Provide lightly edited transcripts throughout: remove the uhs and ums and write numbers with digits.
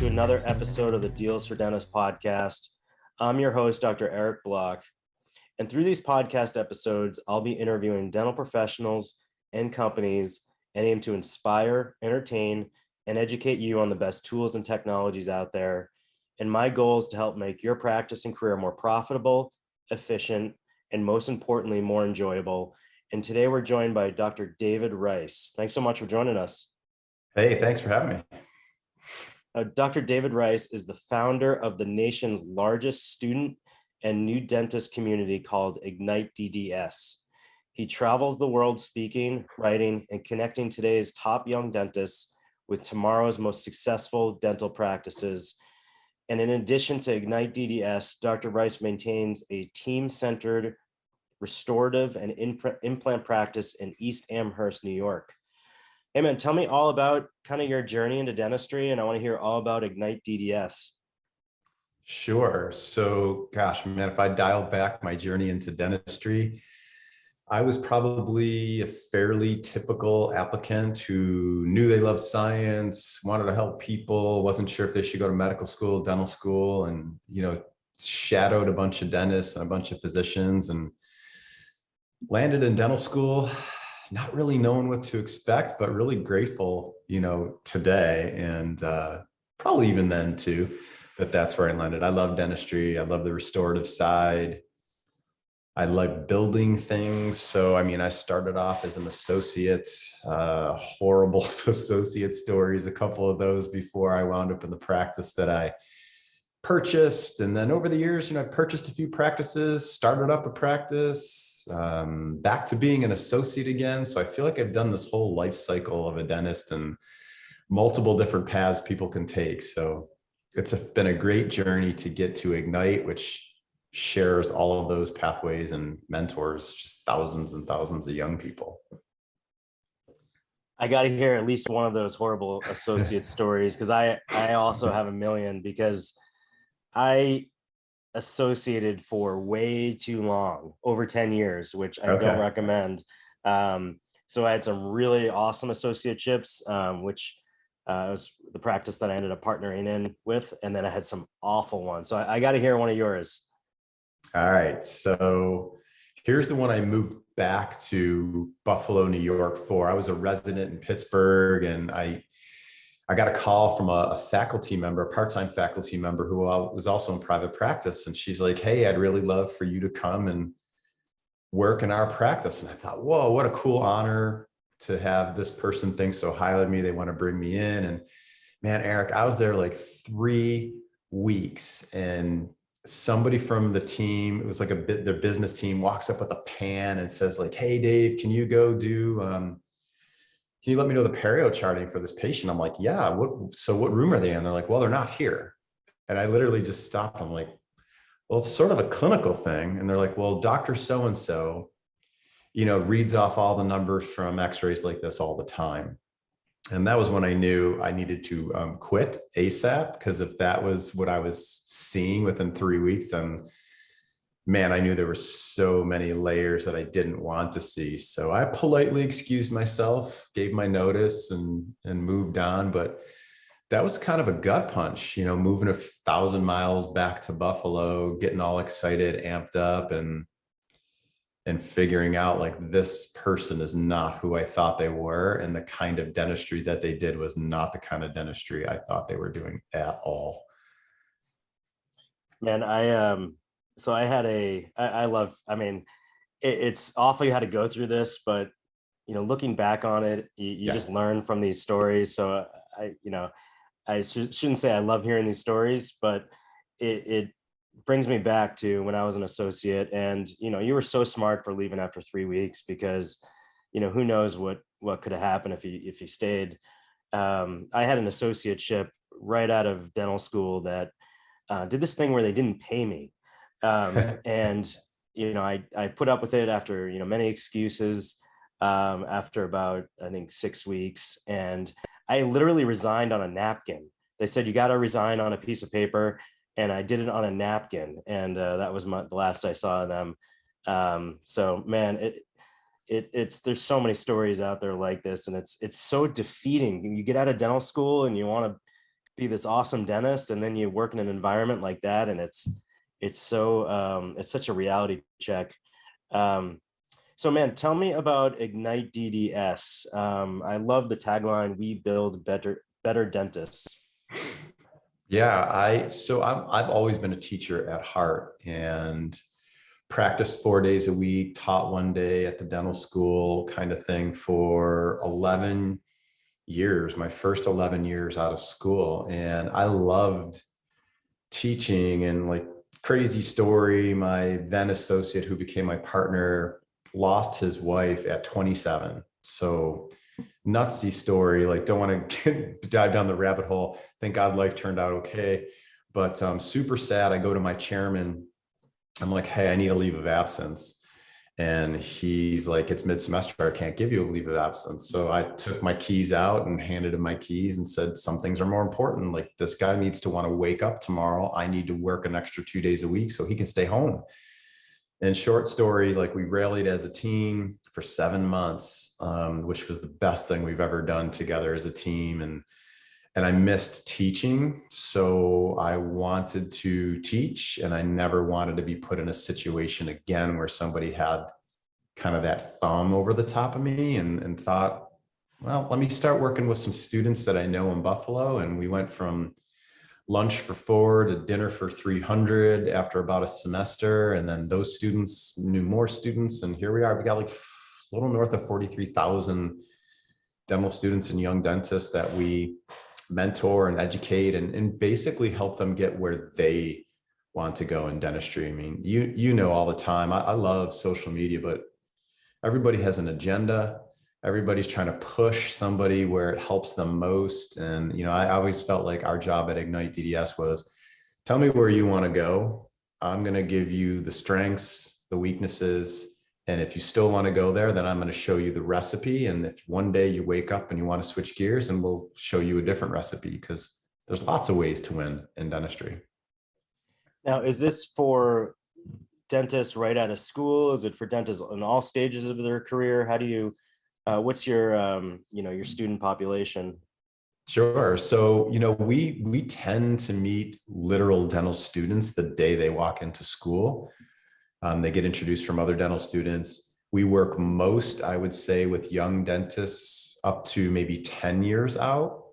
to another episode of the Deals for Dentists podcast. I'm your host, Dr. Eric Block. And through these podcast episodes, I'll be interviewing dental professionals and companies and aim to inspire, entertain, and educate you on the best tools and technologies out there. And my goal is to help make your practice and career more profitable, efficient, and most importantly, more enjoyable. And today we're joined by Dr. David Rice. Thanks so much for joining us. Hey, thanks for having me. Dr. David Rice is the founder of the nation's largest student and new dentist community called igniteDDS. He travels the world speaking, writing, and connecting today's top young dentists with tomorrow's most successful dental practices. And in addition to igniteDDS, Dr. Rice maintains a team-centered restorative and implant practice in East Amherst, New York. Hey man, tell me all about kind of your journey into dentistry, and I want to hear all about igniteDDS. Sure. So, gosh, man, if I dial back my journey into dentistry, I was probably a fairly typical applicant who knew they loved science, wanted to help people, wasn't sure if they should go to medical school, dental school, and, shadowed a bunch of dentists and a bunch of physicians and landed in dental school, not really knowing what to expect, but really grateful, today. And probably even then too, that's where I landed. I love dentistry. I love the restorative side. I like building things. So, I started off as an associate, horrible associate stories, a couple of those before I wound up in the practice that I purchased. And then over the years, I purchased a few practices, started up a practice, back to being an associate again. So I feel like I've done this whole life cycle of a dentist and multiple different paths people can take. So it's been a great journey to get to Ignite, which shares all of those pathways and mentors, just thousands and thousands of young people. I got to hear at least one of those horrible associate stories, because I also have a million, because I associated for way too long, over 10 years, which I don't recommend. So I had some really awesome associateships, which was the practice that I ended up partnering in with. And then I had some awful ones. So I got to hear one of yours. All right. So here's the one I moved back to Buffalo, New York for. I was a resident in Pittsburgh, and I got a call from a faculty member, a part-time faculty member who was also in private practice. And she's like, "Hey, I'd really love for you to come and work in our practice." And I thought, whoa, what a cool honor to have this person think so highly of me. They want to bring me in. And man, Eric, I was there like 3 weeks, and somebody from the team, it was like their business team, walks up with a pan and says like, "Hey, Dave, can you go do, can you let me know the perio charting for this patient?" I'm like, "Yeah, what room are they in?" They're like, "Well, they're not here." And I literally just stopped. I'm like, "Well, it's sort of a clinical thing." And they're like, "Well, Dr. So-and-so, reads off all the numbers from x-rays like this all the time." And that was when I knew I needed to quit ASAP, because if that was what I was seeing within 3 weeks, then man, I knew there were so many layers that I didn't want to see. So I politely excused myself, gave my notice, and moved on. But that was kind of a gut punch, moving 1,000 miles back to Buffalo, getting all excited, amped up, and figuring out like this person is not who I thought they were. And the kind of dentistry that they did was not the kind of dentistry I thought they were doing at all. Man, it's awful you had to go through this, but, looking back on it, you just learn from these stories. So I shouldn't say I love hearing these stories, but it brings me back to when I was an associate, and, you were so smart for leaving after 3 weeks, because, who knows what could have happened if you stayed. I had an associateship right out of dental school that did this thing where they didn't pay me. And, I put up with it after, many excuses, after about, I think, 6 weeks. And I literally resigned on a napkin. They said, "You got to resign on a piece of paper." And I did it on a napkin. And that was the last I saw of them. So man, there's so many stories out there like this, and it's so defeating. You get out of dental school and you want to be this awesome dentist, and then you work in an environment like that, and it's so it's such a reality check. Um, so man, tell me about igniteDDS. I love the tagline, "We build better dentists." Yeah, I've always been a teacher at heart and practiced 4 days a week, taught one day at the dental school kind of thing for 11 years, my first 11 years out of school. And I loved teaching. And like, crazy story, my then associate who became my partner lost his wife at 27. So nutsy story, like don't want to dive down the rabbit hole. Thank God life turned out okay. But super sad. I go to my chairman. I'm like, hey, I need a leave of absence. And he's like, it's mid-semester, I can't give you a leave of absence. So I took my keys out and handed him my keys and said, some things are more important. Like, this guy needs to want to wake up tomorrow. I need to work an extra 2 days a week so he can stay home. And short story, like, we rallied as a team for 7 months, which was the best thing we've ever done together as a team. And I missed teaching. So I wanted to teach, and I never wanted to be put in a situation again where somebody had kind of that thumb over the top of me, and thought, well, let me start working with some students that I know in Buffalo. And we went from lunch for 4 to dinner for 300 after about a semester. And then those students knew more students. And here we are, we got like a little north of 43,000 dental students and young dentists that we mentor and educate, and basically help them get where they want to go in dentistry. I mean, you know, all the time, I love social media, but everybody has an agenda. Everybody's trying to push somebody where it helps them most. And, you know, I always felt like our job at igniteDDS was, tell me where you want to go. I'm going to give you the strengths, the weaknesses. And if you still want to go there, then I'm going to show you the recipe. And if one day you wake up and you want to switch gears, and we'll show you a different recipe, because there's lots of ways to win in dentistry. Now, is this for dentists right out of school? Is it for dentists in all stages of their career? How do you, what's your, you know, your student population? Sure. So, you know, we tend to meet literal dental students the day they walk into school. They get introduced from other dental students. We work most, I would say, with young dentists up to maybe 10 years out.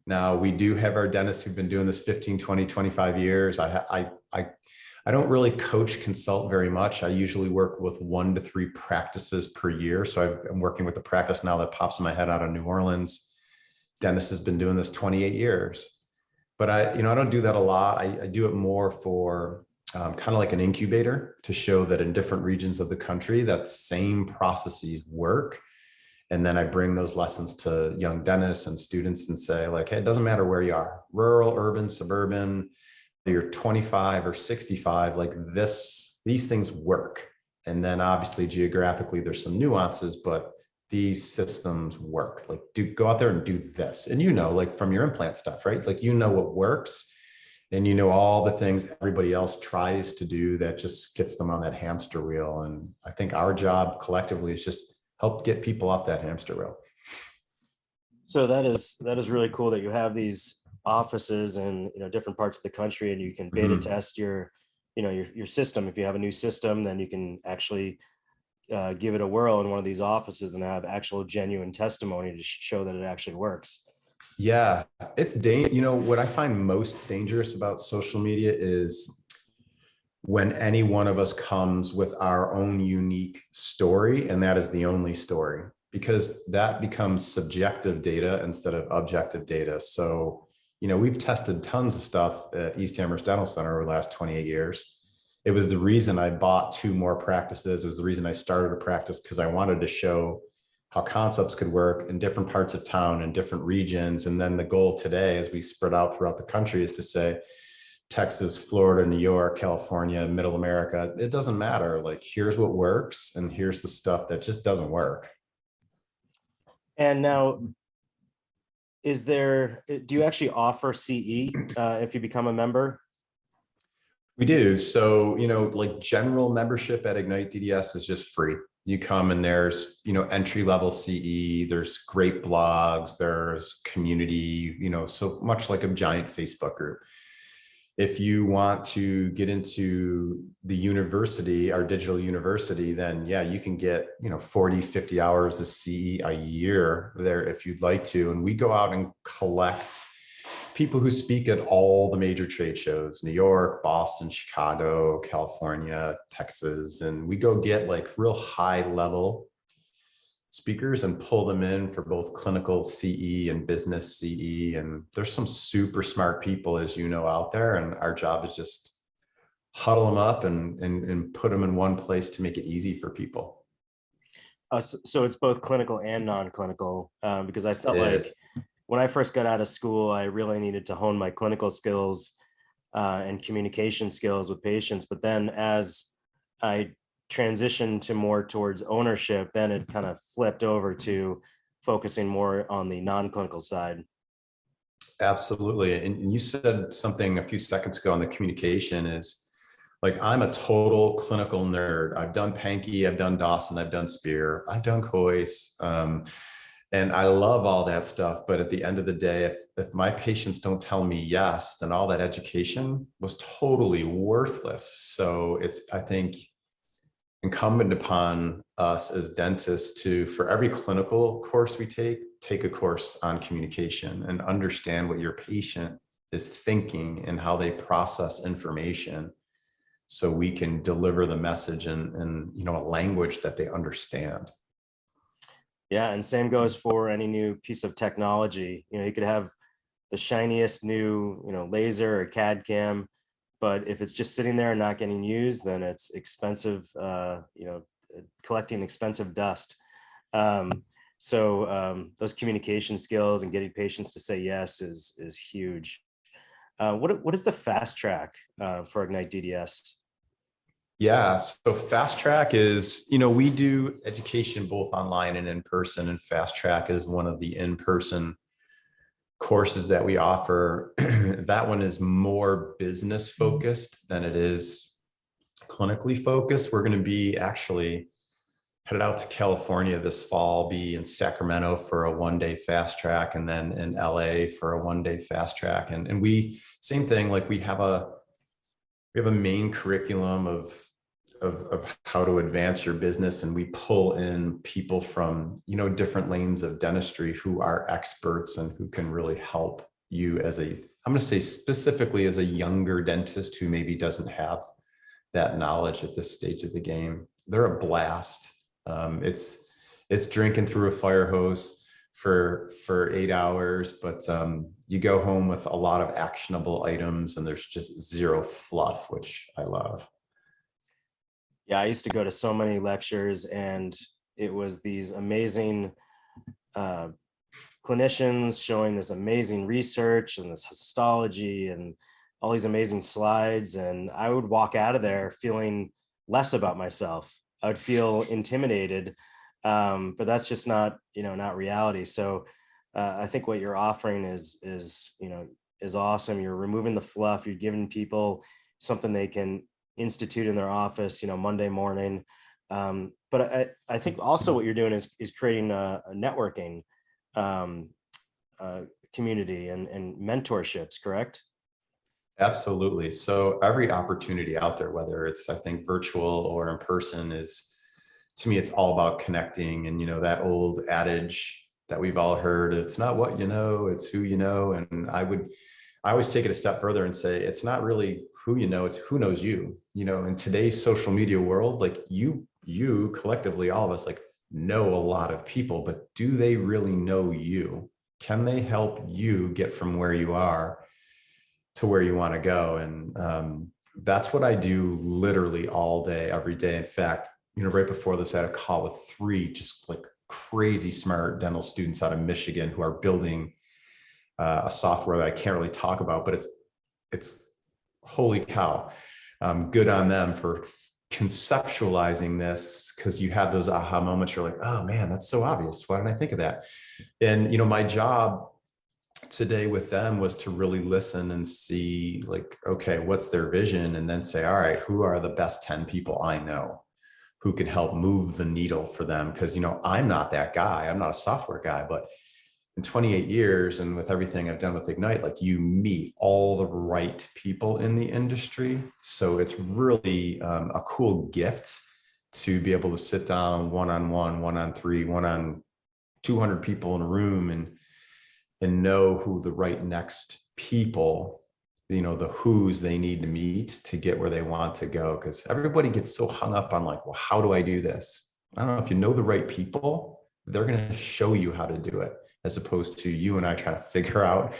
Now, we do have our dentists who've been doing this 15, 20, 25 years. I don't really coach, consult very much. I usually work with 1 to 3 practices per year. So I'm working with a practice now that pops in my head out of New Orleans. Dentist has been doing this 28 years. But I don't do that a lot. I do it more for kind of like an incubator, to show that in different regions of the country, that same processes work. And then I bring those lessons to young dentists and students and say, like, hey, it doesn't matter where you are, rural, urban, suburban, you're 25 or 65, like these things work. And then obviously geographically there's some nuances, but these systems work. Like, go out there and do this. And, you know, like from your implant stuff, right? Like, you know what works. And you know all the things everybody else tries to do that just gets them on that hamster wheel. And I think our job collectively is just help get people off that hamster wheel. So that is really cool that you have these offices in, you know, different parts of the country, and you can beta test your, you know, your system. If you have a new system, then you can actually give it a whirl in one of these offices and have actual genuine testimony to show that it actually works. Yeah, you know, what I find most dangerous about social media is when any one of us comes with our own unique story, and that is the only story, because that becomes subjective data instead of objective data. So, you know, we've tested tons of stuff at East Amherst Dental Center over the last 28 years. It was the reason I bought 2 more practices. It was the reason I started a practice, because I wanted to show how concepts could work in different parts of town and different regions. And then the goal today, as we spread out throughout the country, is to say, Texas, Florida, New York, California, middle America, it doesn't matter. Like, here's what works, and here's the stuff that just doesn't work. And now, do you actually offer CE if you become a member? We do. So, you know, like, general membership at igniteDDS is just free. You come and there's, entry level CE, there's great blogs, there's community, so much like a giant Facebook group. If you want to get into the university, our digital university, then yeah, you can get, 40, 50 hours of CE a year there if you'd like to. And we go out and collect people who speak at all the major trade shows, New York, Boston, Chicago, California, Texas. And we go get like real high level speakers and pull them in for both clinical CE and business CE. And there's some super smart people, as you know, out there. And our job is just huddle them up and put them in one place to make it easy for people. So it's both clinical and non-clinical, because I felt It like is. when I first got out of school, I really needed to hone my clinical skills and communication skills with patients. But then as I transitioned to more towards ownership, then it kind of flipped over to focusing more on the non-clinical side. Absolutely. And you said something a few seconds ago on the communication is like, I'm a total clinical nerd. I've done Pankey, I've done Dawson, I've done Spear, I've done Coyce. And I love all that stuff. But at the end of the day, if my patients don't tell me yes, then all that education was totally worthless. So it's, I think, incumbent upon us as dentists to, for every clinical course we take a course on communication and understand what your patient is thinking and how they process information, so we can deliver the message in a language that they understand. Yeah, and same goes for any new piece of technology. You could have the shiniest new, laser or CAD cam, but if it's just sitting there and not getting used, then it's expensive, collecting expensive dust. So those communication skills and getting patients to say yes is huge. What is the fast track for igniteDDS? Yeah, so Fast Track is, we do education both online and in person, and Fast Track is one of the in-person courses that we offer. That one is more business focused than it is clinically focused. We're going to be actually headed out to California this fall, be in Sacramento for a 1-day Fast Track, and then in LA for a 1-day Fast Track. And we, same thing, like we have a main curriculum of how to advance your business, and we pull in people from different lanes of dentistry who are experts and who can really help you as I'm going to say specifically as a younger dentist who maybe doesn't have that knowledge at this stage of the game. They're a blast. It's drinking through a fire hose for 8 hours, but you go home with a lot of actionable items, and there's just zero fluff, which I love. Yeah, I used to go to so many lectures, and it was these amazing clinicians showing this amazing research and this histology and all these amazing slides. And I would walk out of there feeling less about myself. I would feel intimidated, but that's just not reality. So I think what you're offering is awesome. You're removing the fluff. You're giving people something they can institute in their office, Monday morning. But I think also what you're doing is creating a networking community and mentorships, correct? Absolutely. So every opportunity out there, whether it's, I think, virtual or in person, is, to me, it's all about connecting. And, that old adage that we've all heard, it's not what you know, it's who you know. And I always take it a step further and say, it's not really who you know, it's who knows you. In today's social media world, like you collectively, all of us, like, know a lot of people, but do they really know you? Can they help you get from where you are to where you want to go? And that's what I do literally all day, every day. In fact, right before this, I had a call with 3 just like crazy smart dental students out of Michigan who are building a software that I can't really talk about, but it's holy cow. Good on them for conceptualizing this, because you have those aha moments. You're like, oh man, that's so obvious. Why didn't I think of that? And my job today with them was to really listen and see, like, okay, what's their vision? And then say, all right, who are the best 10 people I know who can help move the needle for them. Because, I'm not that guy. I'm not a software guy, but in 28 years and with everything I've done with Ignite, like you meet all the right people in the industry. So it's really a cool gift to be able to sit down one-on-one, one-on-three, one-on 200 people in a room and know who the right next people, the who's they need to meet to get where they want to go. Because everybody gets so hung up on like, well, how do I do this? I don't know, if you know the right people, they're going to show you how to do it, as opposed to you and I trying to figure out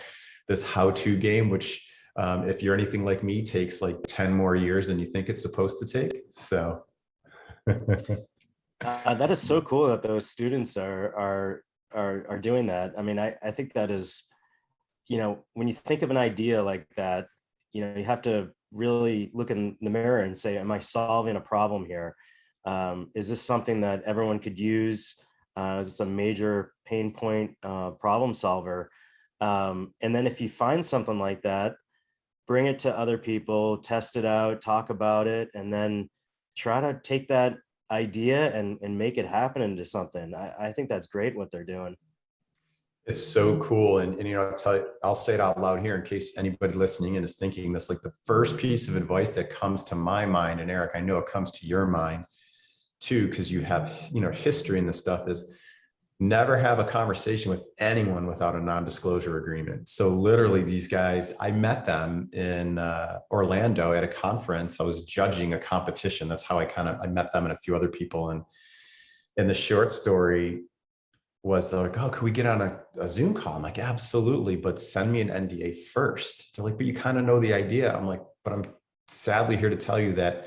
this how-to game, which if you're anything like me, takes like 10 more years than you think it's supposed to take. So That is so cool that those students are doing that. I mean, I think that is, when you think of an idea like that, you have to really look in the mirror and say, am I solving a problem here? Is this something that everyone could use? Is this a major pain point problem solver? And then if you find something like that, bring it to other people, test it out, talk about it, and then try to take that idea and make it happen into something. I think that's great what they're doing. it's so cool. And I'll say it out loud here in case anybody listening and is thinking this, like the first piece of advice that comes to my mind, and Eric, I know it comes to your mind too, because you have, history in this stuff, is never have a conversation with anyone without a non-disclosure agreement. So literally these guys, I met them in Orlando at a conference. I was judging a competition. That's how I met them and a few other people. And in the short story was, they're like, oh, could we get on a Zoom call? I'm like, absolutely, but send me an NDA first. They're like, but you kind of know the idea. I'm like, but I'm sadly here to tell you that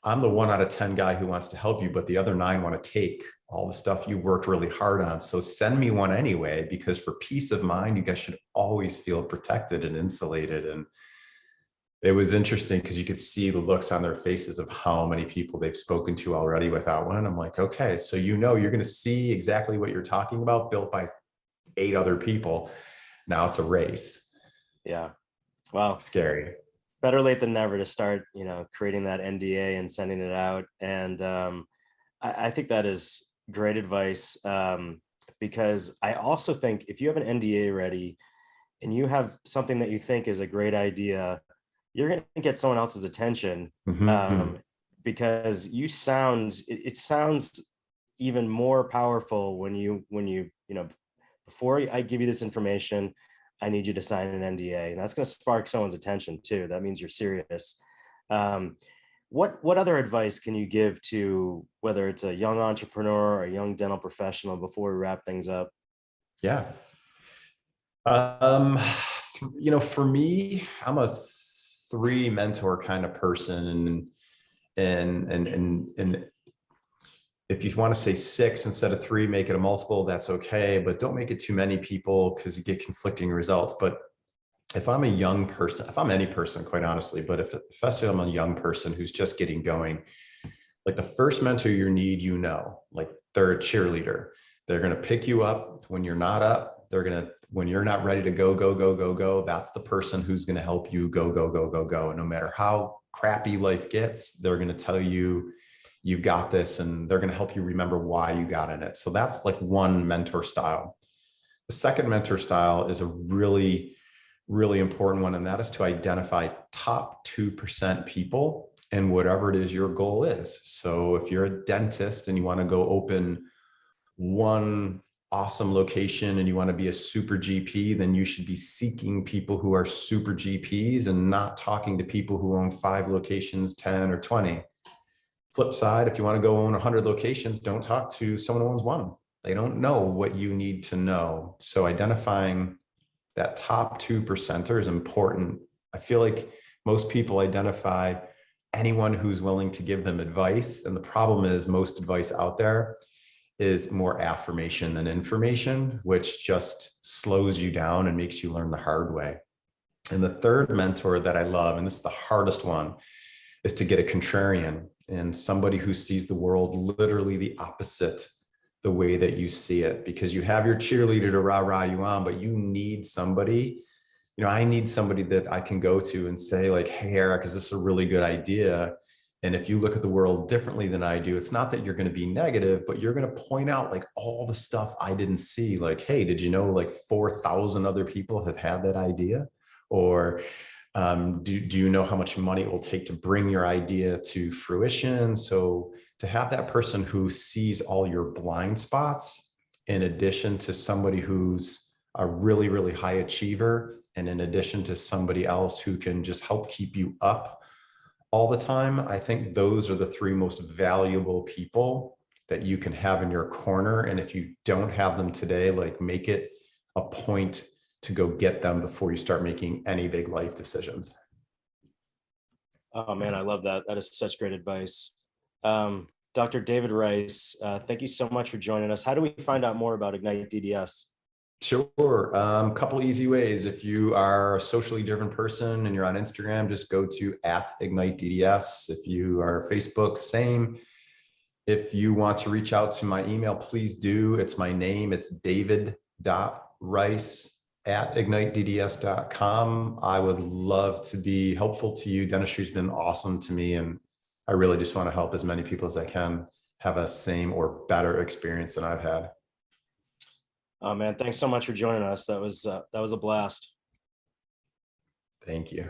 I'm the 1 out of 10 guy who wants to help you, but the other 9 want to take all the stuff you worked really hard on. So send me one anyway, because for peace of mind, you guys should always feel protected and insulated. And it was interesting because you could see the looks on their faces of how many people they've spoken to already without one. I'm like, okay, so you're going to see exactly what you're talking about built by 8 other people. Now it's a race. Yeah. Well, scary. Better late than never to start, creating that NDA and sending it out. And I think that is great advice, because I also think if you have an NDA ready and you have something that you think is a great idea, you're going to get someone else's attention, because it sounds even more powerful when you before I give you this information, I need you to sign an NDA, and that's going to spark someone's attention too. That means you're serious. What other advice can you give to whether it's a young entrepreneur or a young dental professional before we wrap things up? Yeah. For me, I'm a 3 mentor kind of person, and if you want to say 6 instead of 3, make it a multiple, that's okay, but don't make it too many people because you get conflicting results. But if I'm a young person, if I'm any person, quite honestly, but especially I'm a young person who's just getting going, like the first mentor you need, like they're a cheerleader. They're going to pick you up when you're not up. When you're not ready to go, that's the person who's going to help you go. And no matter how crappy life gets, they're going to tell you, you've got this, and they're going to help you remember why you got in it. So that's like one mentor style. The second mentor style is a really, really important one, and that is to identify top 2% people and whatever it is your goal is. So if you're a dentist and you want to go open one awesome location and you want to be a super GP, then you should be seeking people who are super GPs and not talking to people who own 5 locations, 10 or 20. Flip side, if you want to go own 100 locations, don't talk to someone who owns 1. They don't know what you need to know. So identifying that top 2% is important. I feel like most people identify anyone who's willing to give them advice. And the problem is most advice out there is more affirmation than information, which just slows you down and makes you learn the hard way. And the third mentor that I love, and this is the hardest one, is to get a contrarian and somebody who sees the world literally the opposite the way that you see it, because you have your cheerleader to rah you on, but you need somebody, I need somebody that I can go to and say like, hey, Eric, is this a really good idea? And if you look at the world differently than I do, it's not that you're going to be negative, but you're going to point out like all the stuff I didn't see. Like, hey, did you know like 4,000 other people have had that idea? Or do you know how much money it will take to bring your idea to fruition? So to have that person who sees all your blind spots, in addition to somebody who's a really, really high achiever, and in addition to somebody else who can just help keep you up all the time, I think those are the three most valuable people that you can have in your corner. And if you don't have them today, like make it a point to go get them before you start making any big life decisions. Oh man, I love that. That is such great advice. Dr. David Rice, thank you so much for joining us. How do we find out more about igniteDDS? Sure. Couple easy ways. If you are a socially driven person and you're on Instagram, just go to @igniteDDS. If you are Facebook, same. If you want to reach out to my email, please do. It's my name. It's david.rice@ignitedds.com. I would love to be helpful to you. Dentistry's been awesome to me, and I really just want to help as many people as I can have a same or better experience than I've had. Oh man, thanks so much for joining us. That was a blast. Thank you.